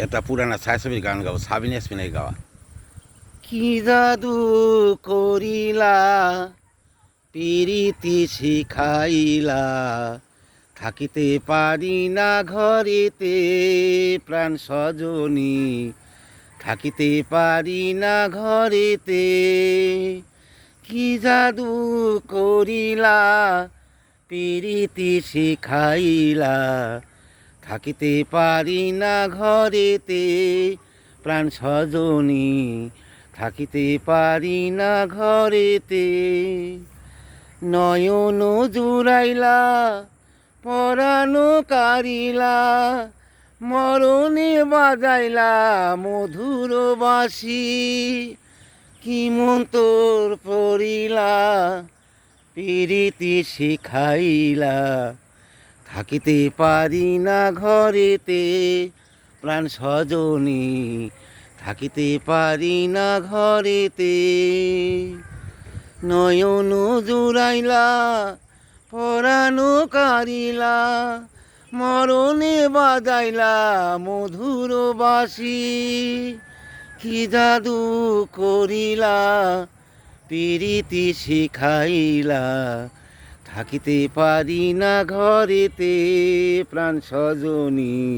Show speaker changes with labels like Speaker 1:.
Speaker 1: এটা পুরানা ছায়াছবির গান গাও, সাবিনা ইয়াসমিনের গাওয়া।
Speaker 2: কি জাদু করিলা পিরিতি শিখাইলা, থাকিতে পারি না ঘরেতে প্রাণ সজনী, থাকিতে পারি না ঘরেতে। কি জাদু করিলা পিরিতি শিখাইলা, থাকিতে পারি না ঘরেতে প্রাণ সজনী, থাকিতে পারি না ঘরেতে। নয়ন জুড়াইলা পরানো কারিলা, মরণে বাজাইলা মধুর বাঁশি। কি মন্তর পড়িলা পিরিতি শিখাইলা, থাকিতে পারি না ঘরেতে প্রাণ সজনী, থাকিতে পারি না ঘরেতে। নয়ন জুড়াইলা পরানো কারিলা, মরণে বাজাইলা মধুর বাঁশি। কি জাদু করিলা পিরিতি শিখাইলা, থাকিতে পারি না ঘরেতে প্রাণ সজনী।